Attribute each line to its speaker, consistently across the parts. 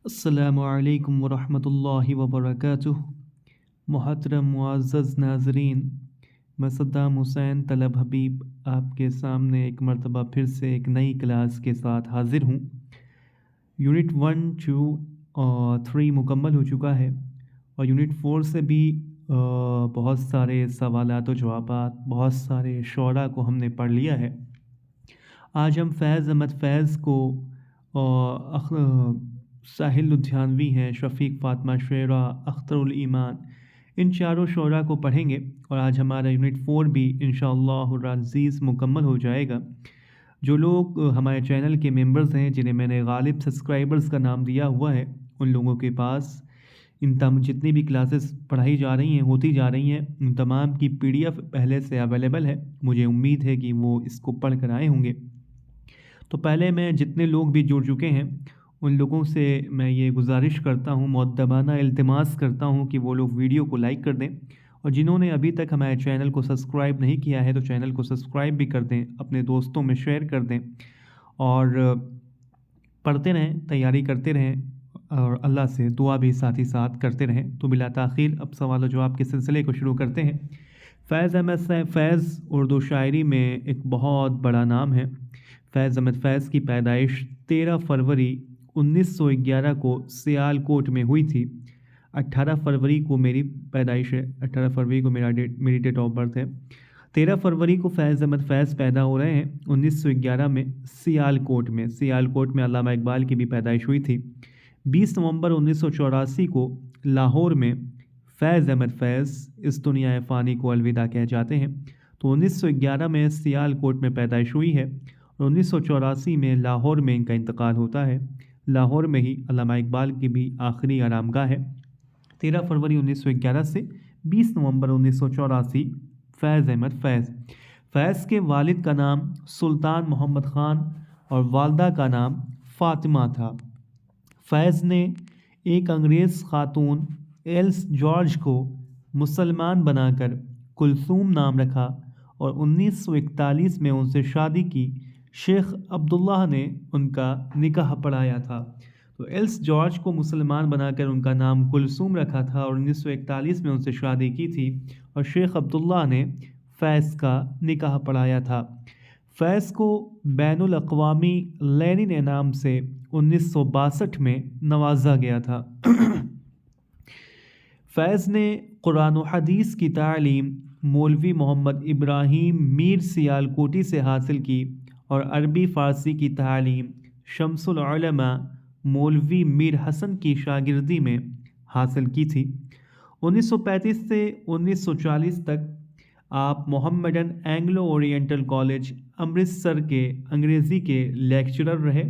Speaker 1: السلام علیکم ورحمۃ اللہ وبرکاتہ۔ محترم معزز ناظرین، میں صدام حسین طلب حبیب آپ کے سامنے ایک مرتبہ پھر سے ایک نئی کلاس کے ساتھ حاضر ہوں۔ یونٹ 1، 2 اور 3 مکمل ہو چکا ہے، اور یونٹ 4 سے بھی بہت سارے سوالات و جوابات، بہت سارے شعراء کو ہم نے پڑھ لیا ہے۔ آج ہم فیض احمد فیض کو ساحل لدھیانوی ہیں، شفیق فاطمہ شعرا، اختر الایمان، ان چاروں شعراء کو پڑھیں گے، اور آج ہمارا یونٹ 4 بھی انشاءاللہ العزیز مکمل ہو جائے گا۔ جو لوگ ہمارے چینل کے ممبرز ہیں، جنہیں میں نے غالب سبسکرائبرز کا نام دیا ہوا ہے، ان لوگوں کے پاس جتنی بھی کلاسز پڑھائی جا رہی ہیں، ہوتی جا رہی ہیں، ان تمام کی PDF پہلے سے اویلیبل ہے۔ مجھے امید ہے کہ وہ اس کو پڑھ کر آئے ہوں گے۔ تو پہلے میں جتنے لوگ بھی جڑ چکے ہیں ان لوگوں سے میں یہ گزارش کرتا ہوں، مؤدبانہ التماس کرتا ہوں کہ وہ لوگ ویڈیو کو لائک کر دیں، اور جنہوں نے ابھی تک ہمارے چینل کو سبسکرائب نہیں کیا ہے تو چینل کو سبسکرائب بھی کر دیں، اپنے دوستوں میں شیئر کر دیں، اور پڑھتے رہیں، تیاری کرتے رہیں، اور اللہ سے دعا بھی ساتھ ہی ساتھ کرتے رہیں۔ تو بلا تاخیر اب سوال و جواب کے سلسلے کو شروع کرتے ہیں۔ فیض احمد فیض اردو شاعری میں ایک بہت بڑا نام ہے۔ فیض احمد فیض کی پیدائش 13 فروری 1911 کو سیالکوٹ میں ہوئی تھی۔ 18 فروری کو میری پیدائش ہے، 18 فروری کو میری ڈیٹ آف برتھ ہے۔ 13 فروری کو فیض احمد فیض پیدا ہو رہے ہیں 1911 میں سیالکوٹ میں علامہ اقبال کی بھی پیدائش ہوئی تھی۔ 20 نومبر 1984 کو لاہور میں فیض احمد فیض اس دنیا فانی کو الوداع کہہ جاتے ہیں۔ تو 1911 میں سیالکوٹ میں پیدائش ہوئی ہے، اور 1984 میں لاہور میں ان کا انتقال ہوتا ہے۔ لاہور میں ہی علامہ اقبال کی بھی آخری آرام گاہ ہے۔ 13 فروری 1911 سے 20 نومبر 1984 فیض احمد فیض۔ فیض کے والد کا نام سلطان محمد خان اور والدہ کا نام فاطمہ تھا۔ فیض نے ایک انگریز خاتون ایلس جارج کو مسلمان بنا کر کلثوم نام رکھا، اور 1941 میں ان سے شادی کی۔ شیخ عبداللہ نے ان کا نکاح پڑھایا تھا۔ تو ایلس جارج کو مسلمان بنا کر ان کا نام کلثوم رکھا تھا، اور 1941 میں ان سے شادی کی تھی، اور شیخ عبداللہ نے فیض کا نکاح پڑھایا تھا۔ فیض کو بین الاقوامی لینن انعام سے 1962 میں نوازا گیا تھا۔ فیض نے قرآن و حدیث کی تعلیم مولوی محمد ابراہیم میر سیالکوٹی سے حاصل کی، اور عربی فارسی کی تعلیم شمس العلماء مولوی میر حسن کی شاگردی میں حاصل کی تھی۔ 1935 سے 1940 تک آپ Mohammedan Anglo oriental college Amritsar کے انگریزی کے لیکچرر رہے۔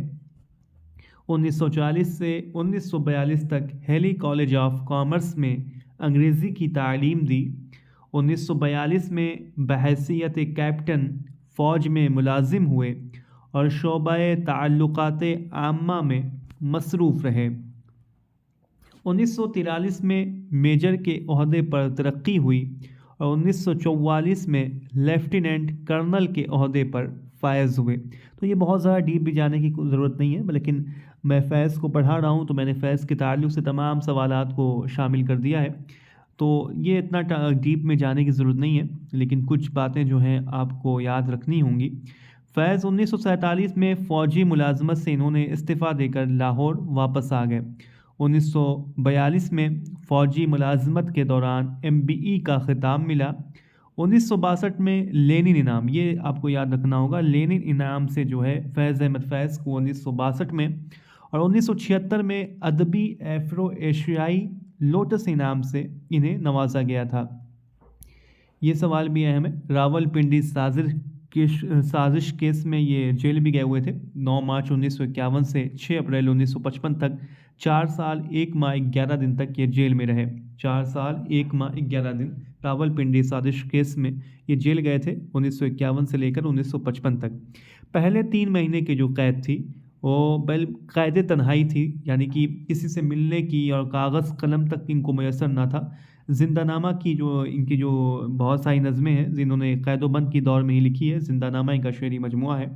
Speaker 1: 1940 سے 1942 تک ہیلی کالج آف کامرس میں انگریزی کی تعلیم دی۔ 1942 میں بحیثیت کیپٹن فوج میں ملازم ہوئے، اور شعبہ تعلقات عامہ میں مصروف رہے۔ 1943 میں میجر کے عہدے پر ترقی ہوئی، اور 1944 میں لیفٹیننٹ کرنل کے عہدے پر فائز ہوئے۔ تو یہ بہت زیادہ ڈیپ بھی جانے کی ضرورت نہیں ہے، لیکن میں فیض کو پڑھا رہا ہوں تو میں نے فیض کے تعلق سے تمام سوالات کو شامل کر دیا ہے، تو یہ اتنا ڈیپ میں جانے کی ضرورت نہیں ہے، لیکن کچھ باتیں جو ہیں آپ کو یاد رکھنی ہوں گی۔ فیض 1947 میں فوجی ملازمت سے انہوں نے استعفیٰ دے کر لاہور واپس آ گئے۔ 1942 میں فوجی ملازمت کے دوران MBE کا خطاب ملا۔ 1962 میں لینن انعام، یہ آپ کو یاد رکھنا ہوگا، لینن انعام سے جو ہے فیض احمد فیض کو 1962 میں، اور 1976 میں ادبی ایفرو ایشیائی لوٹس انعام سے انہیں نوازا گیا تھا۔ یہ سوال بھی اہم ہے۔ راول پنڈی سازش کیس میں یہ جیل بھی گئے ہوئے تھے۔ 9 مارچ 1951 سے 6 اپریل 1955 تک 4 سال 1 ماہ 11 دن تک یہ جیل میں رہے۔ 4 سال 1 ماہ 11 دن راول پنڈی سازش کیس میں یہ جیل گئے تھے، 1951 سے لے کر 1955 تک۔ پہلے 3 مہینے کی جو قید تھی وہ قید تنہائی تھی، یعنی کہ کسی سے ملنے کی اور کاغذ قلم تک ان کو میسر نہ تھا۔ زندہ نامہ کی ان کی جو بہت ساری نظمیں ہیں جنہوں نے قید و بند کی دور میں ہی لکھی ہے، زندہ نامہ ان کا شعری مجموعہ ہے۔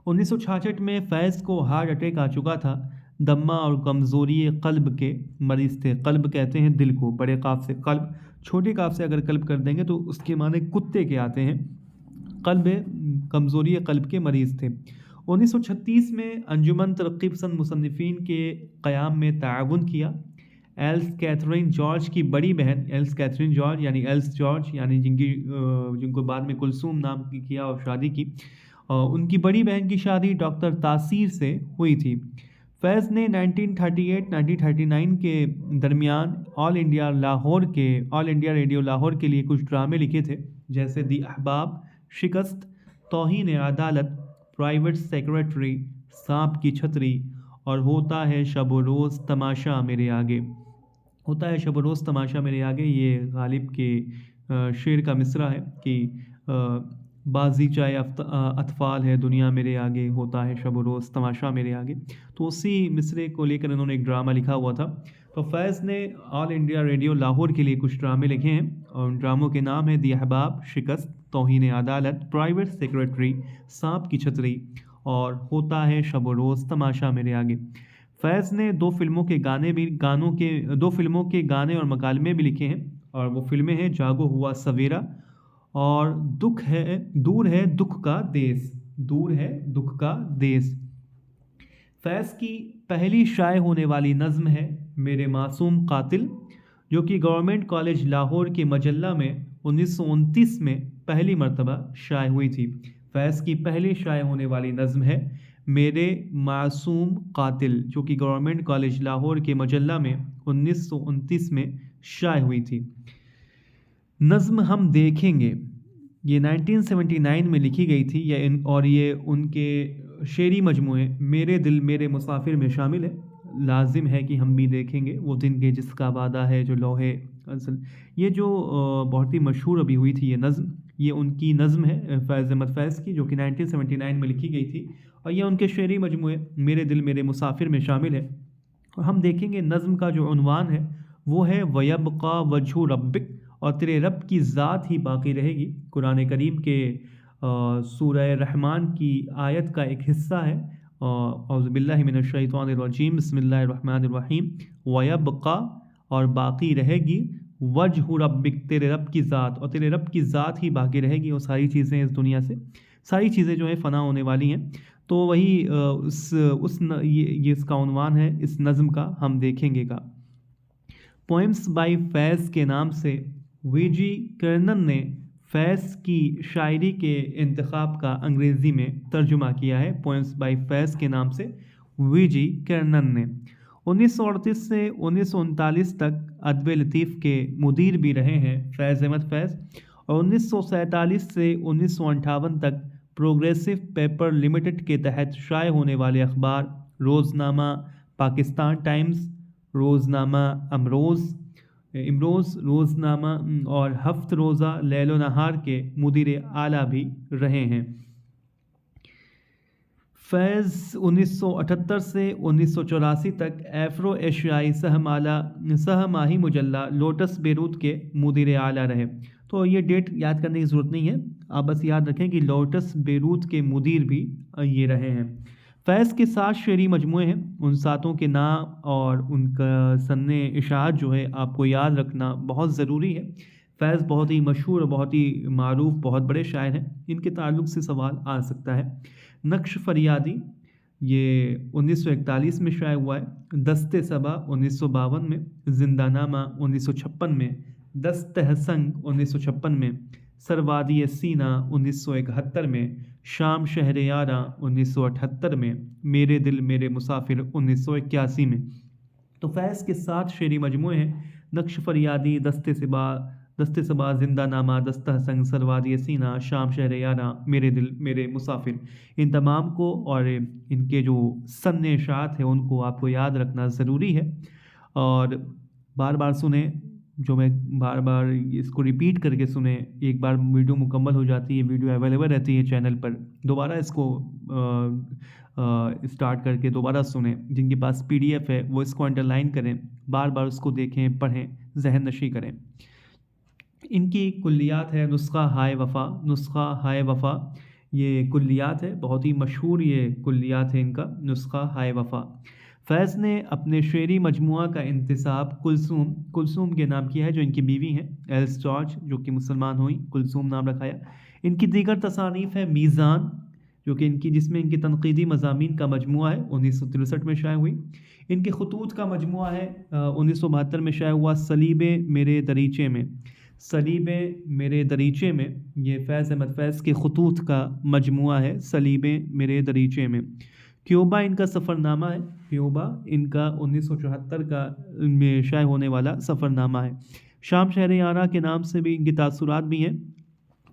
Speaker 1: 1966 میں فیض کو ہارٹ اٹیک آ چکا تھا، دمہ اور کمزوری قلب کے مریض تھے۔ قلب کہتے ہیں دل کو، بڑے قاف سے قلب، چھوٹے قاف سے اگر قلب کر دیں گے تو اس کے معنی کتے کے آتے ہیں۔ قلب کمزوری قلب کے مریض تھے۔ 1936 میں انجمن ترقی پسند مصنفین کے قیام میں تعاون کیا۔ ایلس کیتھرین جارج کی بڑی بہن، ایلس کیتھرین جارج یعنی ایلس جارج یعنی جن کو بعد میں کلثوم نام کی کیا اور شادی کی، ان کی بڑی بہن کی شادی ڈاکٹر تاثیر سے ہوئی تھی۔ فیض نے 1938-1939 کے درمیان آل انڈیا ریڈیو لاہور کے لیے کچھ ڈرامے لکھے تھے، جیسے دی احباب، شکست، توہین عدالت، پرائیویٹ سیکریٹری، سانپ کی چھتری اور ہوتا ہے شب و روز تماشا میرے آگے۔ ہوتا ہے شب و روز تماشا میرے آگے یہ غالب کے شعر کا مصرع ہے کہ بازی چاہے اطفال ہے دنیا میرے آگے، ہوتا ہے شب و روز تماشا میرے آگے۔ تو اسی مصرے کو لے کر انہوں نے ایک ڈرامہ لکھا ہوا تھا۔ تو فیض نے آل انڈیا ریڈیو لاہور کے لیے کچھ ڈرامے لکھے ہیں اور ان ڈراموں کے نام ہیں دی احباب، شکست، توہین عدالت، پرائیویٹ سیکریٹری، سانپ کی چھتری اور ہوتا ہے شب و روز تماشا میرے آگے۔ فیض نے دو فلموں کے گانے اور مکالمے بھی لکھے ہیں، اور وہ فلمیں ہیں جاگو ہوا سویرا اور دور ہے دکھ کا دیس۔ فیض کی پہلی شائع ہونے والی نظم ہے میرے معصوم قاتل، جو کہ گورنمنٹ کالج لاہور کے مجلہ میں 1929 میں پہلی مرتبہ شائع ہوئی تھی۔ فیض کی پہلی شائع ہونے والی نظم ہے میرے معصوم قاتل، جو کہ گورنمنٹ کالج لاہور کے مجلہ میں 1929 میں شائع ہوئی تھی۔ نظم ہم دیکھیں گے یہ 1979 میں لکھی گئی تھی اور یہ ان کے شعری مجموعے میرے دل میرے مسافر میں شامل ہے۔ لازم ہے کہ ہم بھی دیکھیں گے وہ دن کے جس کا وعدہ ہے جو لوہے اصل، یہ جو بہت ہی مشہور ابھی ہوئی تھی یہ نظم، یہ ان کی نظم ہے فیض احمد فیض کی، جو کہ 1979 میں لکھی گئی تھی اور یہ ان کے شعری مجموعے میرے دل میرے مسافر میں شامل ہے۔ اور ہم دیکھیں گے نظم کا جو عنوان ہے وہ ہے وَيَبْقَى وَجْهُ رَبِّكَ، اور تیرے رب کی ذات ہی باقی رہے گی۔ قرآن کریم کے سورہ رحمان کی آیت کا ایک حصہ ہے، اعوذ باللہ من الشیطان الرجیم، بسم اللہ الرحمن الرحیم، وَيَبْقَى، اور باقی رہے گی، وجہ ربک، تیرے رب کی ذات، اور تیرے رب کی ذات ہی باقی رہے گی۔ اور ساری چیزیں اس دنیا سے، ساری چیزیں جو ہیں فنا ہونے والی ہیں۔ تو وہی یہ اس کا عنوان ہے اس نظم کا، ہم دیکھیں گے کا۔ پوئمس بائی فیض کے نام سے وی جی کرنن نے فیض کی شاعری کے انتخاب کا انگریزی میں ترجمہ کیا ہے۔ پوئمس بائی فیض کے نام سے وی جی کرنن نے 1938 سے 1939 تک ادب لطیف کے مدیر بھی رہے ہیں فیض احمد فیض، اور 1947 سے 1958 تک پروگریسو پیپر لمیٹڈ کے تحت شائع ہونے والے اخبار روزنامہ پاکستان ٹائمز، روزنامہ امروز، روزنامہ اور ہفت روزہ لیل و نہار کے مدیر اعلیٰ بھی رہے ہیں۔ فیض 1978 سے 1984 تک ایفرو ایشیائی سہ ماہی مجلہ لوٹس بیروت کے مدیر اعلیٰ رہے۔ تو یہ ڈیٹ یاد کرنے کی ضرورت نہیں ہے، آپ بس یاد رکھیں کہ لوٹس بیروت کے مدیر بھی یہ رہے ہیں۔ فیض کے 7 شعری مجموعے ہیں، ان 7 کے نام اور ان کا سن اشاعت جو ہے آپ کو یاد رکھنا بہت ضروری ہے۔ فیض بہت ہی مشہور اور بہت ہی معروف بہت بڑے شاعر ہیں، ان کے تعلق سے سوال آ سکتا ہے۔ نقش فریادی یہ 1941 میں شائع ہوا ہے، دست صبا 1952 میں، زندہ نامہ 1956 میں، دست سنگ 1956 میں، سروادی سینہ 1971 میں، شام شہر یاراں 1978 میں، میرے دل میرے مسافر 1981 میں۔ تو فیض کے 7 شعری مجموعے ہیں، نقش فریادی، دست صبا، زندہ نامہ، دستہ سنگ، سروادی سینہ، شام شہر یاراں، میرے دل میرے مسافر، ان تمام کو اور ان کے جو سن اشاعت ہے ان کو آپ کو یاد رکھنا ضروری ہے اور بار بار سنیں، جو میں بار بار اس کو ریپیٹ کر کے سنیں۔ ایک بار ویڈیو مکمل ہو جاتی ہے، ویڈیو اویلیبل رہتی ہے چینل پر، دوبارہ اس کو اسٹارٹ کر کے دوبارہ سنیں۔ جن کے پاس PDF ہے وہ اس کو انڈرلائن کریں، بار بار اس کو دیکھیں، پڑھیں، ذہن نشی کریں۔ ان کی کلیات ہے نسخہ ہائے وفا، یہ کلیات ہے، بہت ہی مشہور یہ کلیات ہے ان کا، نسخہ ہائے وفا۔ فیض نے اپنے شعری مجموعہ کا انتساب کلثوم کے نام کیا ہے، جو ان کی بیوی ہیں ایلس جارج، جو کہ مسلمان ہوئیں، کلثوم نام رکھایا۔ ان کی دیگر تصانیف ہے میزان، جو کہ جس میں ان کی تنقیدی مضامین کا مجموعہ ہے، 1963 میں شائع ہوئی۔ ان کے خطوط کا مجموعہ ہے 1972 میں شائع ہوا، صلیب میرے دریچے میں۔ صلیب میرے دریچے میں، یہ فیض احمد فیض کے خطوط کا مجموعہ ہے، صلیب میرے دریچے میں۔ کیوبا ان کا سفر نامہ ہے، کیوبا ان کا 1974 کا میں شائع ہونے والا سفر نامہ ہے۔ شام شہر یارا کے نام سے بھی ان کی تاثرات بھی ہیں۔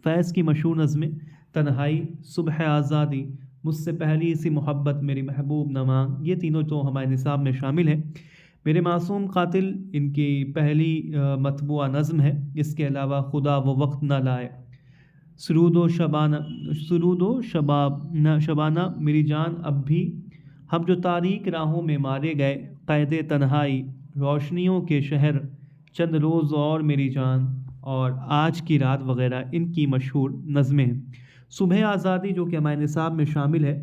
Speaker 1: فیض کی مشہور نظمیں تنہائی، صبح آزادی، مجھ سے پہلی سی محبت، میری محبوب نہ مانگ، یہ تینوں تو ہمارے نصاب میں شامل ہیں۔ میرے معصوم قاتل ان کی پہلی مطبوعہ نظم ہے۔ اس کے علاوہ خدا وہ وقت نہ لائے، سرود و شبانہ، میری جان اب بھی، ہم جو تاریک راہوں میں مارے گئے، قید تنہائی، روشنیوں کے شہر، چند روز اور میری جان، اور آج کی رات وغیرہ ان کی مشہور نظمیں ہیں۔ صبح آزادی جو کہ ہمارے نصاب میں شامل ہے،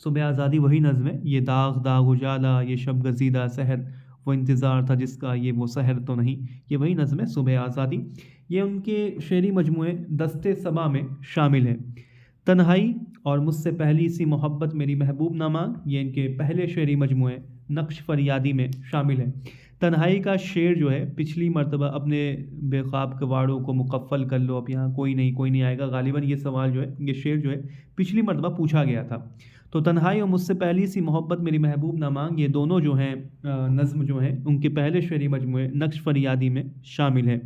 Speaker 1: صبح آزادی وہی نظم ہے، یہ داغ داغ اجالا، یہ شب گزیدہ سحر، وہ انتظار تھا جس کا، یہ وہ سحر تو نہیں، یہ وہی نظم ہے صبح آزادی۔ یہ ان کے شعری مجموعے دست صبا میں شامل ہے۔ تنہائی اور مجھ سے پہلی سی محبت، میری محبوب نہ مانگ، یہ ان کے پہلے شعری مجموعے نقش فریادی میں شامل ہے۔ تنہائی کا شعر جو ہے، پچھلی مرتبہ اپنے بے خواب کواڑوں کو مقفل کر لو، اب یہاں کوئی نہیں آئے گا، غالباً یہ سوال جو ہے، یہ شعر جو ہے پچھلی مرتبہ پوچھا گیا تھا۔ تو تنہائی اور مجھ سے پہلی سی محبت، میری محبوب نہ مانگ، یہ دونوں جو ہیں نظم جو ہیں ان کے پہلے شعری مجموعے نقش فریادی میں شامل ہے۔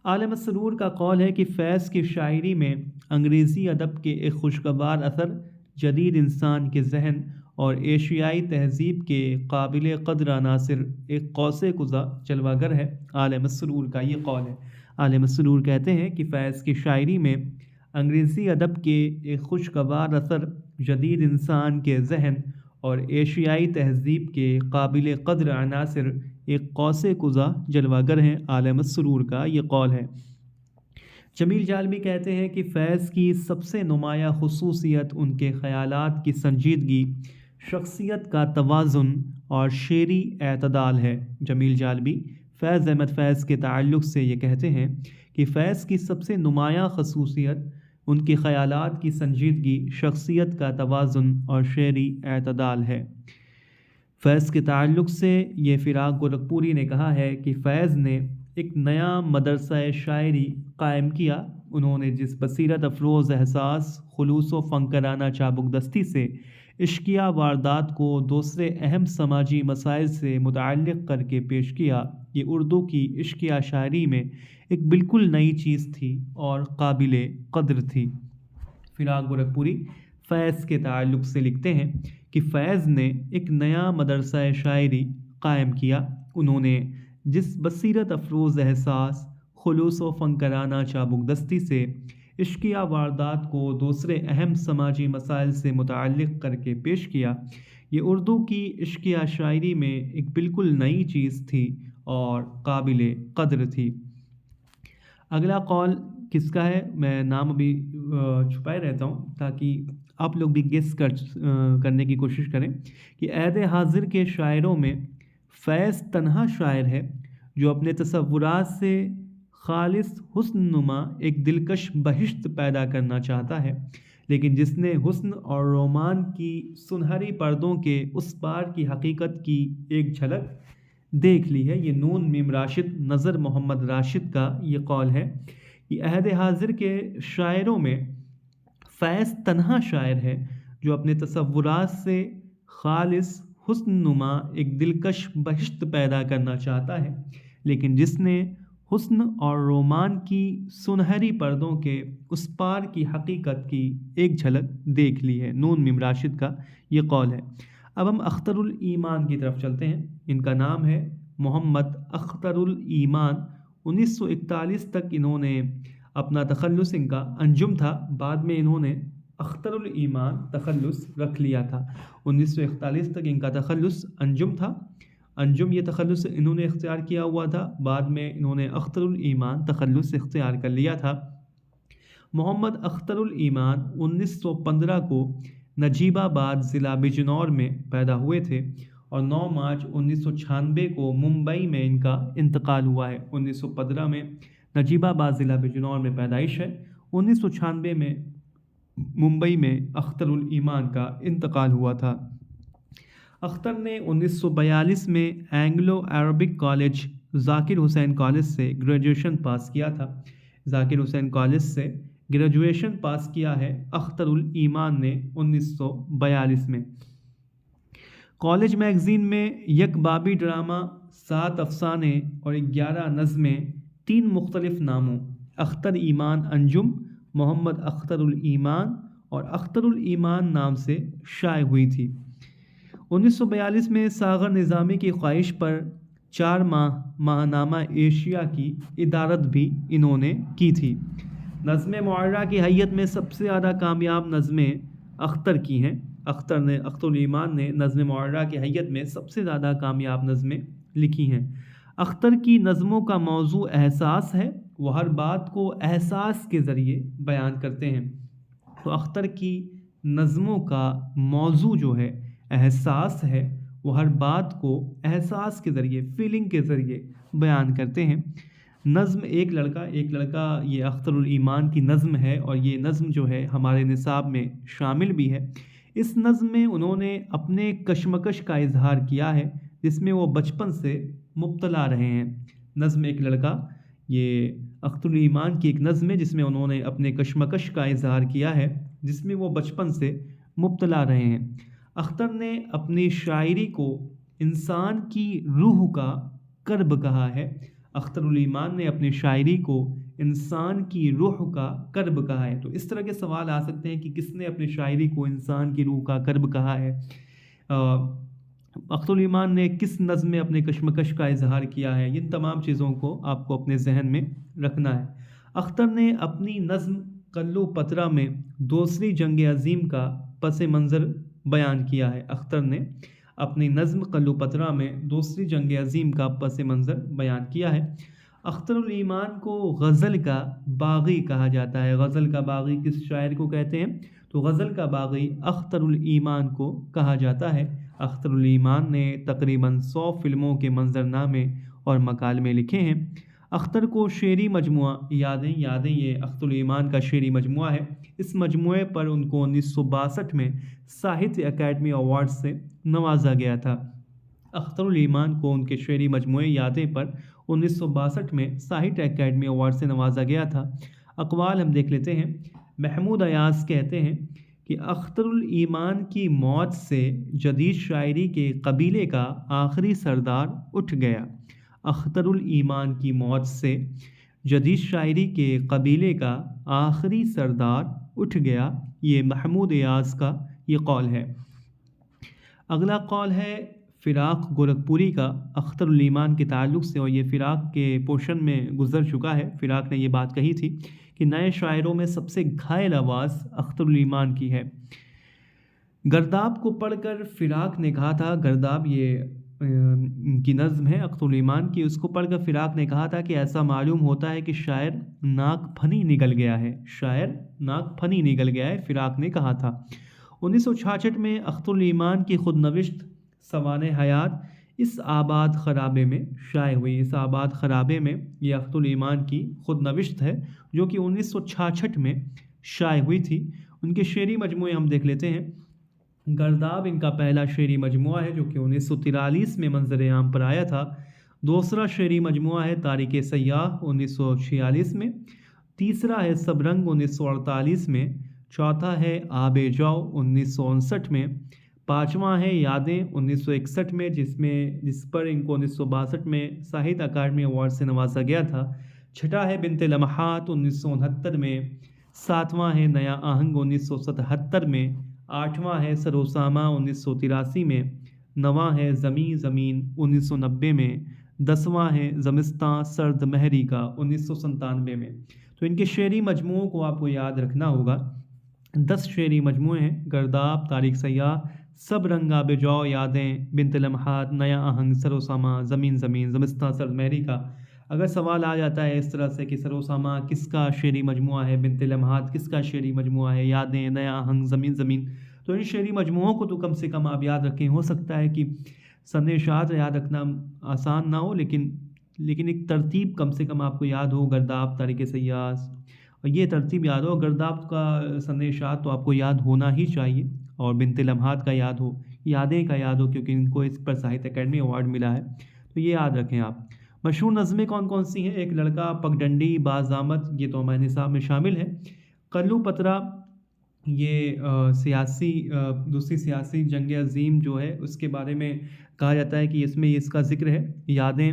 Speaker 1: عالم مسرور کا قول ہے کہ فیض کی شاعری میں انگریزی ادب کے ایک خوشگوار اثر، جدید انسان کے ذہن اور ایشیائی تہذیب کے قابل قدر عناصر ایک قوس قزح جلوہ گر ہے۔ عالم مسرور کا یہ قول ہے۔ عالم مسرور کہتے ہیں کہ فیض کی شاعری میں انگریزی ادب کے ایک خوشگوار اثر، جدید انسان کے ذہن اور ایشیائی تہذیب کے قابل قدر عناصر ایک قوس قزح جلوہ گر ہیں۔ عالم مسرور کا یہ قول ہے۔ جمیل جالبی کہتے ہیں کہ فیض کی سب سے نمایاں خصوصیت ان کے خیالات کی سنجیدگی، شخصیت کا توازن اور شعری اعتدال ہے۔ جمیل جالبی فیض احمد فیض کے تعلق سے یہ کہتے ہیں کہ فیض کی سب سے نمایاں خصوصیت ان کے خیالات کی سنجیدگی، شخصیت کا توازن اور شعری اعتدال ہے۔ فیض کے تعلق سے یہ فراق گورکھپوری نے کہا ہے کہ فیض نے ایک نیا مدرسہ شاعری قائم کیا۔ انہوں نے جس بصیرت افروز احساس، خلوص و فنکارانہ چابک دستی سے عشقیہ واردات کو دوسرے اہم سماجی مسائل سے متعلق کر کے پیش کیا، یہ اردو کی عشقیہ شاعری میں ایک بالکل نئی چیز تھی اور قابل قدر تھی۔ فراق گورکھپوری فیض کے تعلق سے لکھتے ہیں کہ فیض نے ایک نیا مدرسہ شاعری قائم کیا۔ انہوں نے جس بصیرت افروز احساس، خلوص و فنکارانہ چابک دستی سے عشقیہ واردات کو دوسرے اہم سماجی مسائل سے متعلق کر کے پیش کیا، یہ اردو کی عشقیہ شاعری میں ایک بالکل نئی چیز تھی اور قابل قدر تھی۔ اگلا قول کس کا ہے؟ میں نام ابھی چھپائے رہتا ہوں تاکہ آپ لوگ بھی گیس کرنے کی کوشش کریں کہ عہد حاضر کے شاعروں میں فیض تنہا شاعر ہے جو اپنے تصورات سے خالص حسن نما ایک دلکش بہشت پیدا کرنا چاہتا ہے، لیکن جس نے حسن اور رومان کی سنہری پردوں کے اس پار کی حقیقت کی ایک جھلک دیکھ لی ہے۔ یہ نون میم راشد نظر محمد راشد کا یہ قول ہے کہ عہد حاضر کے شاعروں میں فیض تنہا شاعر ہے جو اپنے تصورات سے خالص حسن نما ایک دلکش بہشت پیدا کرنا چاہتا ہے، لیکن جس نے حسن اور رومان کی سنہری پردوں کے اس پار کی حقیقت کی ایک جھلک دیکھ لی ہے۔ نون میم راشد کا یہ قول ہے۔ اب ہم اختر الایمان کی طرف چلتے ہیں۔ ان کا نام ہے محمد اختر الایمان۔ 1941 تک انہوں نے اپنا تخلص ان کا انجم تھا، بعد میں انہوں نے اختر الایمان تخلص رکھ لیا تھا۔ 1941 تک ان کا تخلص انجم تھا، انجم یہ تخلص انہوں نے اختیار کیا ہوا تھا، بعد میں انہوں نے اختر الایمان تخلص اختیار کر لیا تھا۔ محمد اختر الایمان 1915 کو نجیب آباد ضلع بجنور میں پیدا ہوئے تھے اور 9 مارچ 1996 کو ممبئی میں ان کا انتقال ہوا ہے۔ 1915 میں نجیب آباد ضلع بجنور میں پیدائش ہے، 1996 میں ممبئی میں اختر الایمان کا انتقال ہوا تھا۔ اختر نے 1942 میں اینگلو عربک کالج ذاکر حسین کالج سے گریجویشن پاس کیا تھا۔ ذاکر حسین کالج سے گریجویشن پاس کیا ہے اختر الایمان نے 1942 میں۔ کالج میگزین میں یک بابی ڈرامہ، 7 افسانے اور 11 نظمیں 3 مختلف ناموں اختر ایمان انجم، محمد اختر الایمان اور اختر الایمان نام سے شائع ہوئی تھی۔ 1942 میں ساغر نظامی کی خواہش پر 4 ماہ ماہنامہ ایشیا کی ادارت بھی انہوں نے کی تھی۔ نظم معرہ کی حیت میں سب سے زیادہ کامیاب نظمیں اختر کی ہیں۔ اختر الایمان نے نظم معرہ کی حیت میں سب سے زیادہ کامیاب نظمیں لکھی ہیں۔ اختر کی نظموں کا موضوع احساس ہے، وہ ہر بات کو احساس کے ذریعے بیان کرتے ہیں۔ تو اختر کی نظموں کا موضوع جو ہے احساس ہے، وہ ہر بات کو احساس کے ذریعے، فیلنگ کے ذریعے بیان کرتے ہیں۔ نظم ایک لڑکا یہ اختر الایمان کی نظم ہے، اور یہ نظم جو ہے ہمارے نصاب میں شامل بھی ہے۔ اس نظم میں انہوں نے اپنے کشمکش کا اظہار کیا ہے، جس میں وہ بچپن سے مبتلا رہے ہیں۔ نظم ایک لڑکا یہ اختر الایمان کی ایک نظم ہے، جس میں انہوں نے اپنے کشمکش کا اظہار کیا ہے، جس میں وہ بچپن سے مبتلا رہے ہیں۔ اختر نے اپنی شاعری کو انسان کی روح کا کرب کہا ہے۔ اختر الایمان نے اپنی شاعری کو انسان کی روح کا کرب کہا ہے۔ تو اس طرح کے سوال آ سکتے ہیں کہ کس نے اپنی شاعری کو انسان کی روح کا کرب کہا ہے، اختر الایمان نے کس نظم میں اپنے کشمکش کا اظہار کیا ہے۔ ان تمام چیزوں کو آپ کو اپنے ذہن میں رکھنا ہے۔ اختر نے اپنی نظم کلو پترا میں دوسری جنگ عظیم کا پس منظر بیان کیا ہے۔ اختر نے اپنی نظم کلو پترا میں دوسری جنگ عظیم کا پس منظر بیان کیا ہے۔ اختر الایمان کو غزل کا باغی کہا جاتا ہے۔ غزل کا باغی کس شاعر کو کہتے ہیں؟ تو غزل کا باغی اختر الایمان کو کہا جاتا ہے۔ اختر الایمان نے تقریباً 100 فلموں کے منظرنامے اور مکالمے لکھے ہیں۔ اختر کو شعری مجموعہ یادیں یہ اختر الایمان کا شعری مجموعہ ہے۔ اس مجموعے پر ان کو 1962 میں ساہتیہ اکیڈمی ایوارڈ سے نوازا گیا تھا۔ اختر الایمان کو ان کے شعری مجموعے یادیں پر 1962 میں ساہتیہ اکیڈمی ایوارڈ سے نوازا گیا تھا۔ اقوال ہم دیکھ لیتے ہیں۔ محمود ایاز کہتے ہیں کہ اختر الایمان کی موت سے جدید شاعری کے قبیلے کا آخری سردار اٹھ گیا۔ اختر الایمان کی موت سے جدید شاعری کے قبیلے کا آخری سردار اٹھ گیا، یہ محمود ایاز کا یہ قول ہے۔ اگلا قول ہے فراق گورکھپوری کا اختر الایمان کے تعلق سے، اور یہ فراق کے پورشن میں گزر چکا ہے۔ فراق نے یہ بات کہی تھی کہ نئے شاعروں میں سب سے گھائل آواز اختر الایمان کی ہے۔ گرداب کو پڑھ کر فراق نے کہا تھا، گرداب یہ کی نظم ہے اختر الایمان کی، اس کو پڑھ کر فراق نے کہا تھا کہ ایسا معلوم ہوتا ہے کہ شاعر ناک پھنی نکل گیا ہے، فراق نے کہا تھا۔ 1966 میں اختر الایمان کی خود نوشت سوانح حیات اس آباد خرابے میں شائع ہوئی۔ اس آباد خرابے میں یہ اختر الایمان کی خود نوشت ہے، جو کہ 1966 میں شائع ہوئی تھی۔ ان کے شعری مجموعے ہم دیکھ لیتے ہیں۔ گرداب ان کا پہلا شعری مجموعہ ہے، جو کہ 1943 میں منظر عام پر آیا تھا۔ دوسرا شعری مجموعہ ہے تاریخ سیاح 1946 میں۔ تیسرا ہے سب رنگ 1948 میں۔ چوتھا ہے آب جو 1959 میں۔ پانچواں ہے یادیں 1961 میں، جس پر ان کو 1962 میں ساہتیہ اکیڈمی ایوارڈ سے نوازا گیا تھا۔ چھٹا ہے بنت لمحات 1969 میں۔ ساتواں ہے نیا آہنگ 1977 میں۔ آٹھواں ہے سروسامہ 1983 میں۔ نواں ہے زمیں 1990 میں۔ 10واں ہے زمستاں سرد مہری کا 1997 میں۔ تو ان کے شعری مجموعوں کو آپ کو یاد رکھنا ہوگا۔ 10 شعری مجموعے ہیں: گرداب، تاریخ سیاح، سب رنگ، آب جو، یادیں، بنت لمحات، نیا آہنگ، سروسامہ، زمیں، زمستاں سرد مہری کا۔ اگر سوال آ جاتا ہے اس طرح سے کہ سروسامہ کس کا شعری مجموعہ ہے، بنت لمحات کس کا شعری مجموعہ ہے، یادیں، نیا آہنگ، زمیں، تو تو ان شعری مجموعوں کو تو کم سے کم آپ یاد رکھیں. ہو سکتا ہے کہ سند اشاعت یاد رکھنا آسان نہ ہو، لیکن ایک ترتیب کم سے کم آپ کو یاد ہو. گرداب، طارق سیاس، اور یہ ترتیب یاد ہو. گرداب کا سند اشاعت تو آپ کو یاد ہونا ہی چاہیے، اور بنت لمحات کا یاد ہو، یادیں کا یاد ہو، کیونکہ ان کو اس پر ساہتیہ اکیڈمی ایوارڈ ملا ہے. تو یہ یاد رکھیں آپ. مشہور نظمیں کون کون سی ہیں؟ ایک لڑکا، پگڈنڈی، بازآمد، یہ تو ہمارے نصاب میں شامل ہے. قلو پترا، یہ سیاسی دوسری سیاسی جنگ عظیم جو ہے اس کے بارے میں کہا جاتا ہے کہ اس میں اس کا ذکر ہے. یادیں،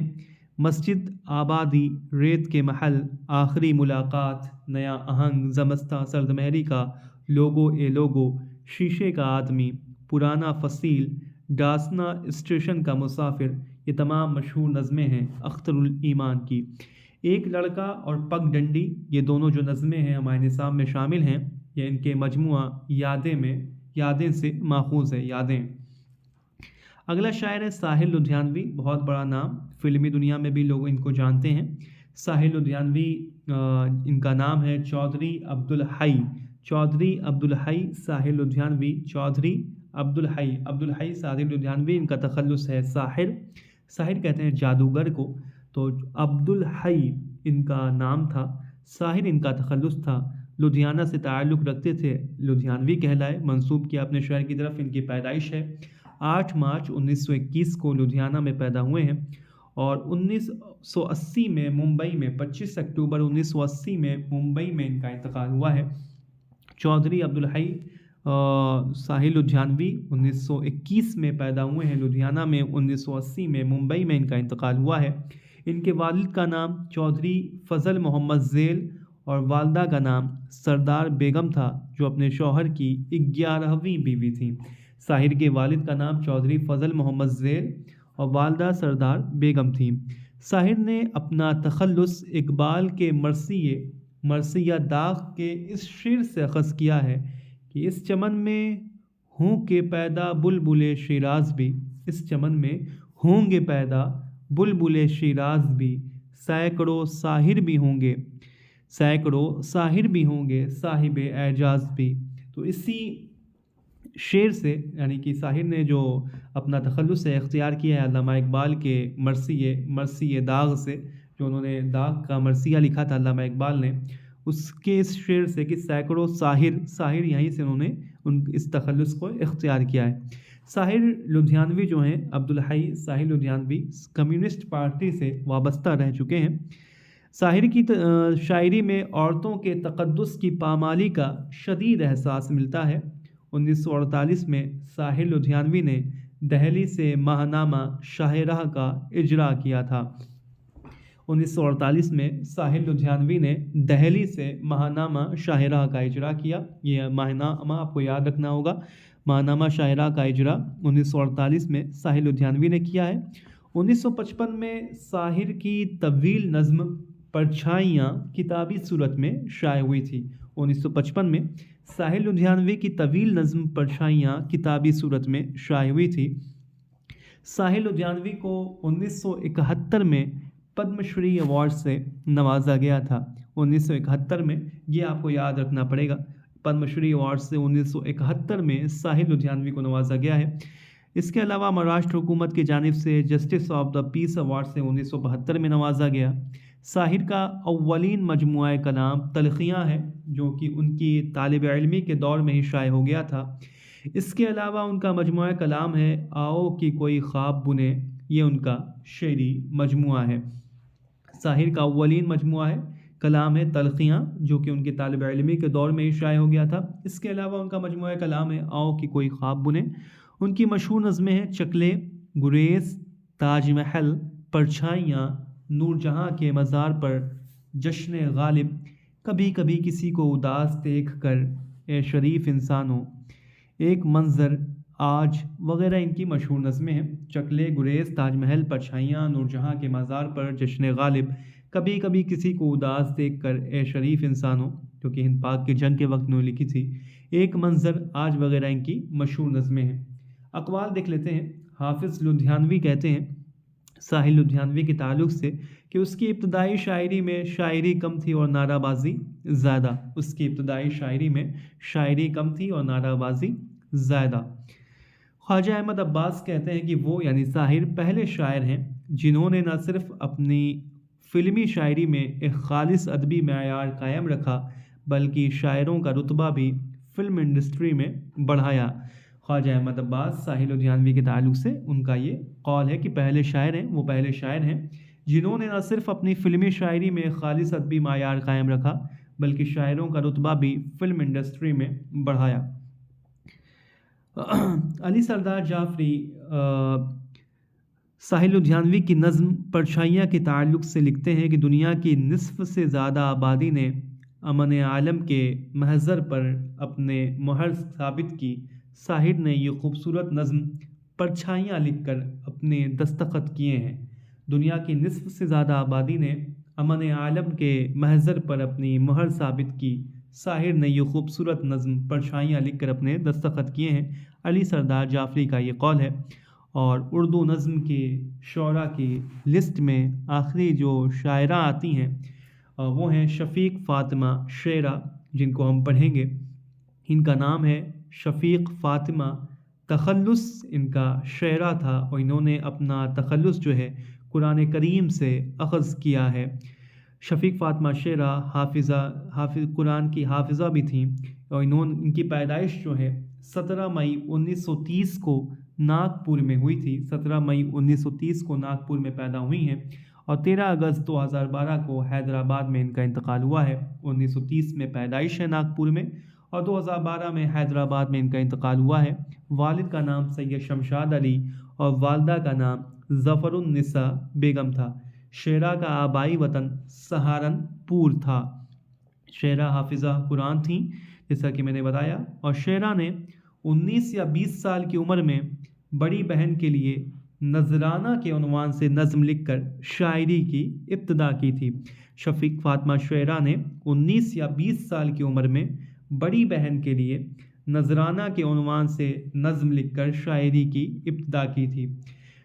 Speaker 1: مسجد آبادی، ریت کے محل، آخری ملاقات، نیا آہنگ، زمستہ سرد مہری کا، لوگو اے لوگو، شیشے کا آدمی، پرانا فصیل، ڈاسنا اسٹیشن کا مسافر، یہ تمام مشہور نظمیں ہیں اختر الایمان کی. ایک لڑکا اور پگ ڈنڈی، یہ دونوں جو نظمیں ہیں ہمارے نصاب میں شامل ہیں. یہ ان کے مجموعہ یادیں سے ماخوذ ہے. یادیں. اگلا شاعر ہے ساحل لدھیانوی، بہت بڑا نام، فلمی دنیا میں بھی لوگ ان کو جانتے ہیں. ساحل لدھیانوی، ان کا نام ہے چودھری عبدالحی. چودھری عبدالحی ساحل لدھیانوی. چودھری عبدالحی ساحل لدھیانوی. ان کا تخلص ہے ساحر. ساحر کہتے ہیں جادوگر کو. تو عبدالحی ان کا نام تھا، ساحر ان کا تخلص تھا. لدھیانہ سے تعلق رکھتے تھے، لدھیانوی کہلائے. منسوب کیا اپنے شہر کی طرف. ان کی پیدائش ہے 8 مارچ 1921 کو لدھیانہ میں پیدا ہوئے ہیں، اور 1980 میں ممبئی میں 25 اکتوبر 1980 میں ممبئی میں ان کا انتقال ہوا ہے. چودھری عبدالحی ساحل لدھیانوی 1921 میں پیدا ہوئے ہیں لدھیانہ میں. 1980 میں ممبئی میں ان کا انتقال ہوا ہے. ان کے والد کا نام چودھری فضل محمد ذیل اور والدہ کا نام سردار بیگم تھا، جو اپنے شوہر کی 11ویں بیوی تھیں. ساحر کے والد کا نام چودھری فضل محمد ذیل اور والدہ سردار بیگم تھیں. ساحر نے اپنا تخلص اقبال کے مرثیہ داغ کے اس شعر سے اخذ کیا ہے کہ اس چمن میں ہوں کہ پیدا بلبل شیراز بھی. اس چمن میں ہوں گے پیدا بلبل شیراز بھی، سینکڑوں ساحر بھی ہوں گے صاحب اعجاز بھی. تو اسی شعر سے، یعنی کہ ساحر نے جو اپنا تخلص سے اختیار کیا ہے علامہ اقبال کے مرثیہ داغ سے، جو انہوں نے داغ کا مرثیہ لکھا تھا علامہ اقبال نے، اس کے اس شعر سے کہ سینکڑوں ساحر یہیں سے انہوں نے اس تخلص کو اختیار کیا ہے. ساحر لدھیانوی جو ہیں، عبدالحی ساحر لدھیانوی، کمیونسٹ پارٹی سے وابستہ رہ چکے ہیں. ساحر کی شاعری میں عورتوں کے تقدس کی پامالی کا شدید احساس ملتا ہے. 1948 میں ساحر لدھیانوی نے دہلی سے ماہنامہ شاہ راہ کا اجرا کیا تھا. 1948 میں ساحر لدھیانوی نے دہلی سے ماہنامہ شاہ راہ کا اجرا کیا. یہ ماہنامہ آپ کو یاد رکھنا ہوگا. ماہنامہ شاہ راہ کا اجرا 1948 میں ساحر لدھیانوی نے کیا ہے. 1955 میں ساحر کی طویل نظم پرچھائیاں کتابی صورت میں شائع ہوئی تھی. 1955 میں ساحر لدھیانوی کی طویل نظم پرچھائیاں کتابی صورت میں شائع ہوئی تھی. ساحر لدھیانوی کو 1971 میں پدم شری ایوارڈ سے نوازا گیا تھا. 1971 میں، یہ آپ کو یاد رکھنا پڑے گا، پدم شری ایوارڈ سے 1971 میں ساحر لدھیانوی کو نوازا گیا ہے. اس کے علاوہ مہاراشٹر حکومت کی جانب سے justice of the peace award سے 1972 میں نوازا گیا. ساحر کا اولین مجموعہ کلام تلخیاں ہے، جو کہ ان کی طالب علمی کے دور میں ہی شائع ہو گیا تھا. اس کے علاوہ ان کا مجموعہ کلام ہے آؤ کہ کوئی خواب بنے، یہ ان کا شعری مجموعہ ہے. ساحر کا اولین مجموعہ کلام ہے تلخیاں، جو کہ ان کے طالب علمی کے دور میں ہی شائع ہو گیا تھا. اس کے علاوہ ان کا مجموعہ کلام ہے آؤ کہ کوئی خواب بنے. ان کی مشہور نظمیں ہیں چکلے، گریز، تاج محل، پرچھائیاں، نور جہاں کے مزار پر، جشن غالب، کبھی کبھی کسی کو اداس دیکھ کر، اے شریف انسانوں، ایک منظر، آج، وغیرہ ان کی مشہور نظمیں ہیں. چکلے، گریز، تاج محل، پرچھائیاں، نور جہاں کے مزار پر، جشن غالب، کبھی کبھی کسی کو اداس دیکھ کر، اے شریف انسانوں، جو کہ ہند پاک کی جنگ کے وقت انہوں نے لکھی تھی، ایک منظر، آج، وغیرہ ان کی مشہور نظمیں ہیں. اقوال دیکھ لیتے ہیں. حافظ لدھیانوی کہتے ہیں ساحر لدھیانوی کے تعلق سے کہ اس کی ابتدائی شاعری میں شاعری کم تھی اور نعرہ بازی زیادہ. اس کی ابتدائی شاعری میں شاعری کم تھی اور نعرہ بازی زائدہ۔ خواجہ احمد عباس کہتے ہیں کہ وہ یعنی طاہر پہلے شاعر ہیں جنہوں نے نہ صرف اپنی فلمی شاعری میں ایک خالص ادبی معیار قائم رکھا بلکہ شاعروں کا رتبہ بھی فلم انڈسٹری میں بڑھایا۔ خواجہ احمد عباس ساحل لدھیانوی کے تعلق سے ان کا یہ قول ہے کہ پہلے شاعر ہیں جنہوں نے نہ صرف اپنی فلمی شاعری میں خالص ادبی معیار قائم رکھا بلکہ شاعروں کا رتبہ بھی فلم انڈسٹری میں بڑھایا۔ علی سردار جعفری ساحل لدھیانوی کی نظم پرچھائیاں کے تعلق سے لکھتے ہیں کہ دنیا کی نصف سے زیادہ آبادی نے امن عالم کے محضر پر اپنے مہر ثابت کی، ساحر نے یہ خوبصورت نظم پرچھائیاں لکھ کر اپنے دستخط کیے ہیں۔ دنیا کی نصف سے زیادہ آبادی نے امن عالم کے محضر پر اپنی مہر ثابت کی، ساحر نے یہ خوبصورت نظم پرچھائیاں لکھ کر اپنے دستخط کیے ہیں۔ علی سردار جعفری کا یہ قول ہے۔ اور اردو نظم کے شعراء کی لسٹ میں آخری جو شاعرہ آتی ہیں وہ ہیں شفیق فاطمہ شعرا، جن کو ہم پڑھیں گے۔ ان کا نام ہے شفیق فاطمہ، تخلص ان کا شعرا تھا اور انہوں نے اپنا تخلص جو ہے قرآن کریم سے اخذ کیا ہے۔ شفیق فاطمہ شعرا حافظ قرآن کی حافظہ بھی تھیں اور ان کی پیدائش جو ہے 17 مئی 1930 کو ناگپور میں ہوئی تھی۔ 17 مئی 1930 کو ناگپور میں پیدا ہوئی ہیں اور 13 اگست 2012 کو حیدرآباد میں ان کا انتقال ہوا ہے۔ 1930 میں پیدائش ہے ناگپور میں اور 2012 میں حیدرآباد میں ان کا انتقال ہوا ہے۔ والد کا نام سید شمشاد علی اور والدہ کا نام ظفر النساء بیگم تھا۔ شعرا کا آبائی وطن سہارنپور تھا۔ شعرا حافظہ قرآن تھیں جیسا کہ میں نے بتایا، اور شعرا نے 19 یا 20 سال کی عمر میں بڑی بہن کے لیے نذرانہ کے عنوان سے نظم لکھ کر شاعری کی ابتدا کی تھی۔ شفیق فاطمہ شعرا نے 19 یا 20 سال کی عمر میں بڑی بہن کے لیے نذرانہ کے عنوان سے نظم لکھ کر شاعری کی ابتدا کی تھی۔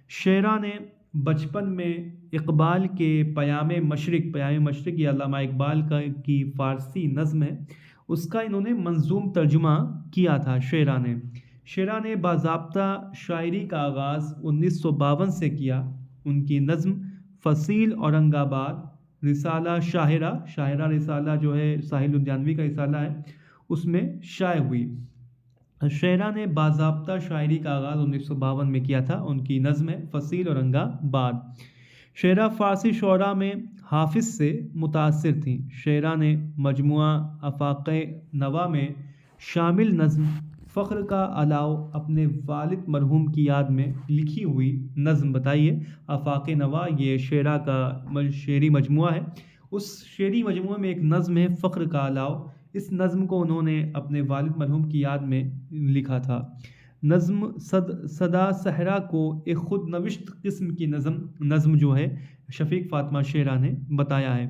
Speaker 1: شعرا نے بچپن میں اقبال کے پیام مشرق یہ علامہ اقبال کی فارسی نظم ہے، اس کا انہوں نے منظوم ترجمہ کیا تھا۔ شعرا نے باضابطہ شاعری کا آغاز 1952 سے کیا۔ ان کی نظم فصیل اورنگ آباد، رسالہ شاہرہ رسالہ جو ہے ساحل لدھیانوی کا رسالہ ہے اس میں شائع ہوئی۔ شعرا نے باضابطہ شاعری کا آغاز 1952 میں کیا تھا۔ ان کی نظم ہے فصیل اورنگ آباد۔ شعرا فارسی شعراء میں حافظ سے متاثر تھیں۔ شعرا نے مجموعہ آفاق نوا میں شامل نظم فخر کا علاؤ اپنے والد مرحوم کی یاد میں لکھی ہوئی نظم بتائیے۔ آفاق نوا یہ شعرا کا شعری مجموعہ ہے، اس شعری مجموعے میں ایک نظم ہے فخر کا علاؤ۔ اس نظم کو انہوں نے اپنے والد مرحوم کی یاد میں لکھا تھا۔ نظم صدا صحرا کو ایک خود نوشت قسم کی نظم جو ہے شفیق فاطمہ شعرا نے بتایا ہے۔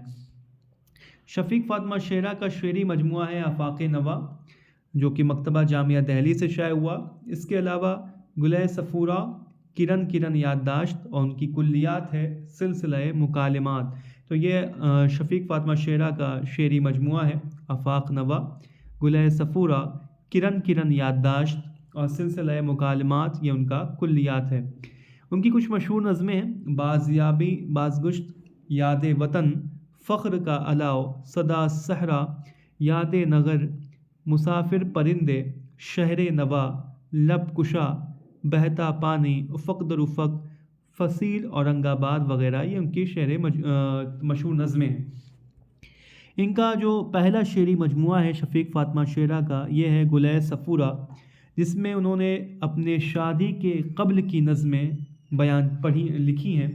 Speaker 1: شفیق فاطمہ شعرا کا شعری مجموعہ ہے آفاق نوا، جو کہ مکتبہ جامعہ دہلی سے شائع ہوا۔ اس کے علاوہ گلِ صفورہ، کرن یادداشت اور ان کی کلیات ہے سلسلہ مکالمات۔ تو یہ شفیق فاطمہ شعرا کا شعری مجموعہ ہے آفاق نوا، گلِ صفورہ، کرن یادداشت اور سلسلہ مکالمات، یہ ان کا کلیات ہے۔ ان کی کچھ مشہور نظمیں ہیں: بازیابی بازگشت، یاد وطن، فخر کا علاؤ، صدا صحرا، یاد نگر، مسافر پرندے، شہر نوا، لب کشا، بہتا پانی، افق در افق، فصیل اورنگ آباد وغیرہ، یہ ان کی مشہور نظمیں ہیں۔ ان کا جو پہلا شعری مجموعہ ہے شفیق فاطمہ شعرا کا، یہ ہے گلِ صفورہ، جس میں انہوں نے اپنے شادی کے قبل کی نظمیں لکھی ہیں۔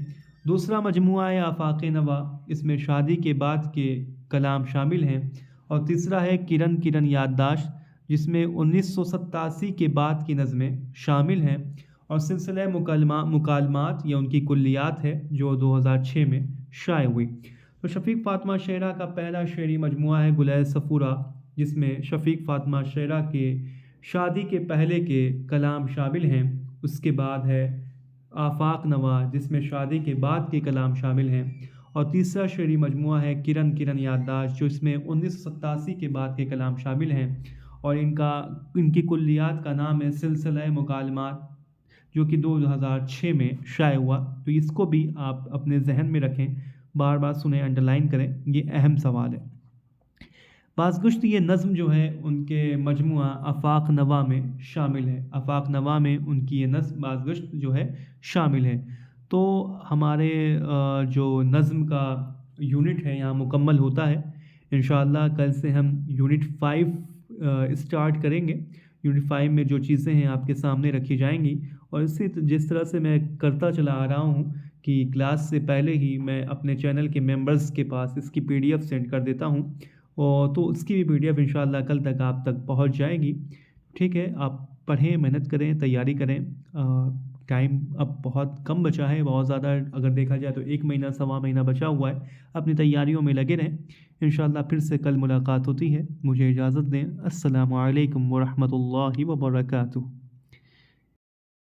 Speaker 1: دوسرا مجموعہ ہے آفاق نوا، اس میں شادی کے بعد کے کلام شامل ہیں۔ اور تیسرا ہے کرن یادداشت، جس میں 1987 کے بعد کی نظمیں شامل ہیں۔ اور سلسلہ مکالمات، یہ ان کی کلیات ہے جو 2006 میں شائع ہوئی۔ تو شفیق فاطمہ شعرا کا پہلا شعری مجموعہ ہے گلِ صفورہ، جس میں شفیق فاطمہ شعرا کے شادی کے پہلے کے کلام شامل ہیں۔ اس کے بعد ہے آفاق نوا، جس میں شادی کے بعد کے کلام شامل ہیں۔ اور تیسرا شعری مجموعہ ہے کرن یادداشت، جو اس میں 1987 کے بعد کے کلام شامل ہیں۔ اور ان کی کلیات کا نام ہے سلسلہ مکالمات، جو کہ 2006 میں شائع ہوا، تو اس کو بھی آپ اپنے ذہن میں رکھیں، بار بار سنیں، انڈرلائن کریں، یہ اہم سوال ہے۔ بازگشت یہ نظم جو ہے ان کے مجموعہ آفاق نوا میں شامل ہے، آفاق نوا میں ان کی یہ نظم بازگشت جو ہے شامل ہے۔ تو ہمارے جو نظم کا یونٹ ہے یہاں مکمل ہوتا ہے۔ انشاءاللہ کل سے ہم یونٹ 5 اسٹارٹ کریں گے۔ یونٹ 5 میں جو چیزیں ہیں آپ کے سامنے رکھی جائیں گی، اور اسی جس طرح سے میں کرتا چلا آ رہا ہوں کہ کلاس سے پہلے ہی میں اپنے چینل کے ممبرز کے پاس اس کی PDF سینڈ کر دیتا ہوں، اور تو اس کی بھی PDF انشاءاللہ کل تک آپ تک پہنچ جائے گی۔ ٹھیک ہے، آپ پڑھیں، محنت کریں، تیاری کریں۔ ٹائم اب بہت کم بچا ہے، بہت زیادہ اگر دیکھا جائے تو 1 مہینہ سوا مہینہ بچا ہوا ہے۔ اپنی تیاریوں میں لگے رہیں، انشاءاللہ پھر سے کل ملاقات ہوتی ہے۔ مجھے اجازت دیں، السلام علیکم ورحمۃ اللہ وبرکاتہ۔